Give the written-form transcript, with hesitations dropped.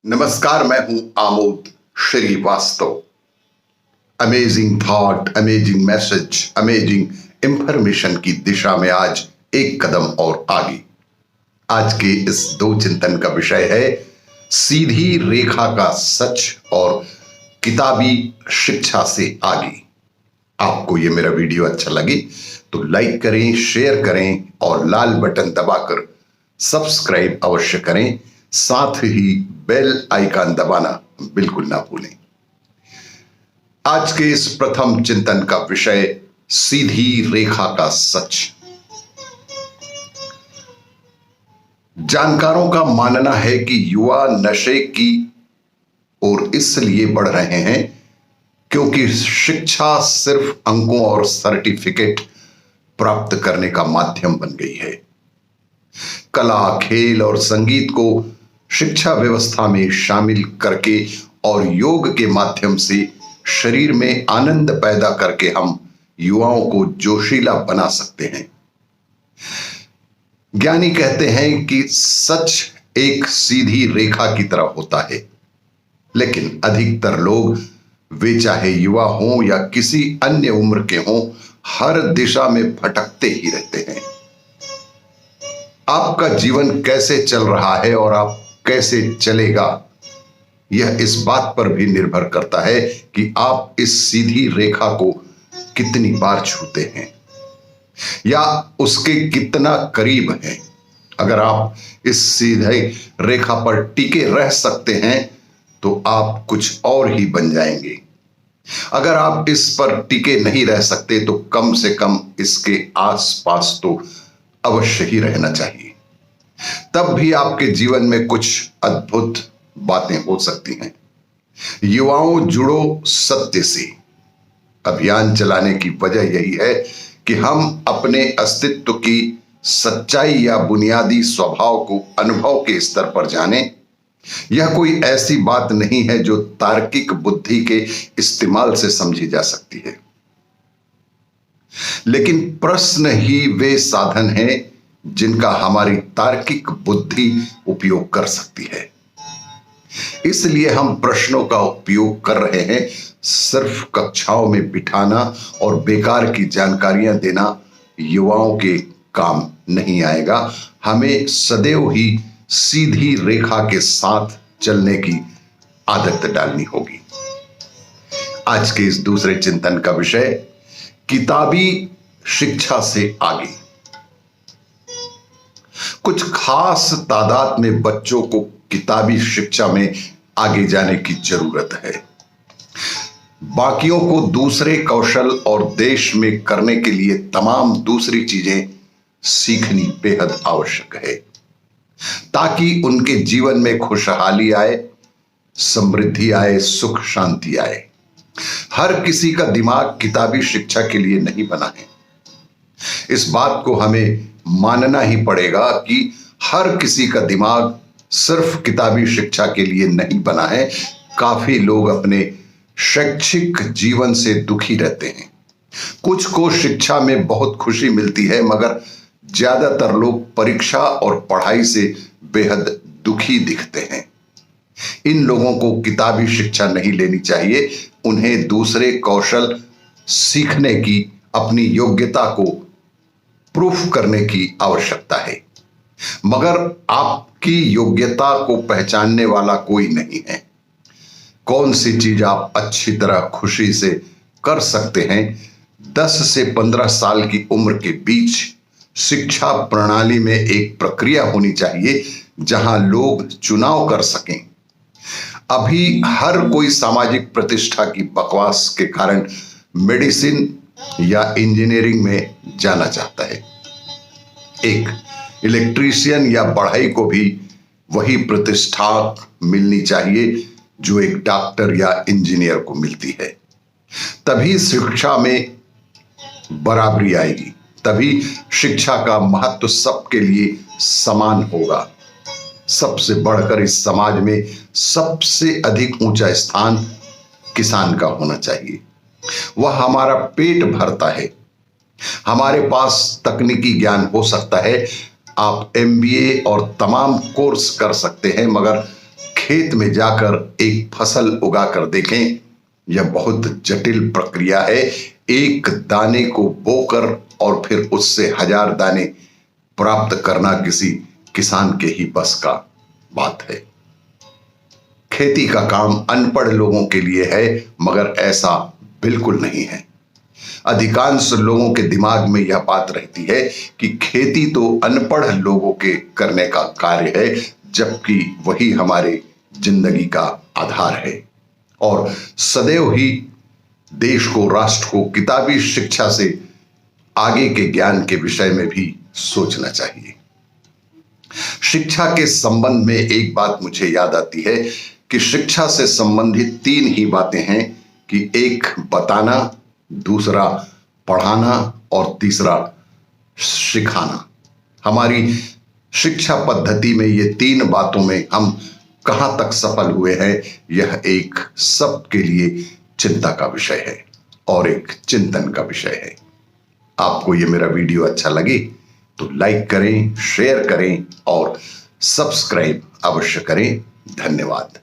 नमस्कार, मैं हूं Amod Shrivastava. Amazing thought, amazing message, amazing information की दिशा में आज एक कदम और आगे। आज के इस दो चिंतन का विषय है सीधी रेखा का सच और किताबी शिक्षा से आगे। आपको यह मेरा वीडियो अच्छा लगे तो लाइक करें, शेयर करें और लाल बटन दबाकर सब्सक्राइब अवश्य करें। साथ ही बेल आइकन दबाना बिल्कुल ना भूलें। आज के इस प्रथम चिंतन का विषय सीधी रेखा का सच। जानकारों का मानना है कि युवा नशे की ओर इसलिए बढ़ रहे हैं क्योंकि शिक्षा सिर्फ अंकों और सर्टिफिकेट प्राप्त करने का माध्यम बन गई है। कला, खेल और संगीत को शिक्षा व्यवस्था में शामिल करके और योग के माध्यम से शरीर में आनंद पैदा करके हम युवाओं को जोशीला बना सकते हैं। ज्ञानी कहते हैं कि सच एक सीधी रेखा की तरह होता है, लेकिन अधिकतर लोग, वे चाहे युवा हों या किसी अन्य उम्र के हों, हर दिशा में भटकते ही रहते हैं। आपका जीवन कैसे चल रहा है और आप कैसे चलेगा, यह इस बात पर भी निर्भर करता है कि आप इस सीधी रेखा को कितनी बार छूते हैं या उसके कितना करीब हैं। अगर आप इस सीधे रेखा पर टिके रह सकते हैं तो आप कुछ और ही बन जाएंगे। अगर आप इस पर टिके नहीं रह सकते तो कम से कम इसके आसपास तो अवश्य ही रहना चाहिए। तब भी आपके जीवन में कुछ अद्भुत बातें हो सकती हैं। युवाओं, जुड़ो सत्य से अभियान चलाने की वजह यही है कि हम अपने अस्तित्व की सच्चाई या बुनियादी स्वभाव को अनुभव के स्तर पर जानें। यह कोई ऐसी बात नहीं है जो तार्किक बुद्धि के इस्तेमाल से समझी जा सकती है, लेकिन प्रश्न ही वे साधन हैं जिनका हमारी तार्किक बुद्धि उपयोग कर सकती है। इसलिए हम प्रश्नों का उपयोग कर रहे हैं। सिर्फ कक्षाओं में बिठाना और बेकार की जानकारियां देना युवाओं के काम नहीं आएगा। हमें सदैव ही सीधी रेखा के साथ चलने की आदत डालनी होगी। आज के इस दूसरे चिंतन का विषय किताबी शिक्षा से आगे। कुछ खास तादाद में बच्चों को किताबी शिक्षा में आगे जाने की जरूरत है। बाकियों को दूसरे कौशल और देश में करने के लिए तमाम दूसरी चीजें सीखनी बेहद आवश्यक है, ताकि उनके जीवन में खुशहाली आए, समृद्धि आए, सुख शांति आए। हर किसी का दिमाग किताबी शिक्षा के लिए नहीं बना है। इस बात को हमें मानना ही पड़ेगा कि हर किसी का दिमाग सिर्फ किताबी शिक्षा के लिए नहीं बना है। काफी लोग अपने शैक्षिक जीवन से दुखी रहते हैं। कुछ को शिक्षा में बहुत खुशी मिलती है, मगर ज्यादातर लोग परीक्षा और पढ़ाई से बेहद दुखी दिखते हैं। इन लोगों को किताबी शिक्षा नहीं लेनी चाहिए। उन्हें दूसरे कौशल सीखने की, अपनी योग्यता को प्रूफ करने की आवश्यकता है। मगर आपकी योग्यता को पहचानने वाला कोई नहीं है। कौन सी चीज आप अच्छी तरह खुशी से कर सकते हैं, 10 से 15 साल की उम्र के बीच शिक्षा प्रणाली में एक प्रक्रिया होनी चाहिए जहां लोग चुनाव कर सकें। अभी हर कोई सामाजिक प्रतिष्ठा की बकवास के कारण मेडिसिन या इंजीनियरिंग में जाना चाहता है। एक इलेक्ट्रीशियन या बढ़ई को भी वही प्रतिष्ठा मिलनी चाहिए जो एक डॉक्टर या इंजीनियर को मिलती है। तभी शिक्षा में बराबरी आएगी, तभी शिक्षा का महत्व सबके लिए समान होगा। सबसे बढ़कर इस समाज में सबसे अधिक ऊंचा स्थान किसान का होना चाहिए। वह हमारा पेट भरता है। हमारे पास तकनीकी ज्ञान हो सकता है, आप MBA और तमाम कोर्स कर सकते हैं, मगर खेत में जाकर एक फसल उगा कर देखें, यह बहुत जटिल प्रक्रिया है। एक दाने को बोकर और फिर उससे 1000 दाने प्राप्त करना किसी किसान के ही बस का बात है। खेती का काम अनपढ़ लोगों के लिए है, मगर ऐसा बिल्कुल नहीं है। अधिकांश लोगों के दिमाग में यह बात रहती है कि खेती तो अनपढ़ लोगों के करने का कार्य है, जबकि वही हमारे जिंदगी का आधार है। और सदैव ही देश को, राष्ट्र को किताबी शिक्षा से आगे के ज्ञान के विषय में भी सोचना चाहिए। शिक्षा के संबंध में एक बात मुझे याद आती है कि शिक्षा से संबंधित 3 ही बातें हैं कि एक बताना, दूसरा पढ़ाना और तीसरा सिखाना। हमारी शिक्षा पद्धति में ये 3 बातों में हम कहां तक सफल हुए हैं, यह एक सबके लिए चिंता का विषय है और एक चिंतन का विषय है। आपको ये मेरा वीडियो अच्छा लगे तो लाइक करें, शेयर करें और सब्सक्राइब अवश्य करें। धन्यवाद।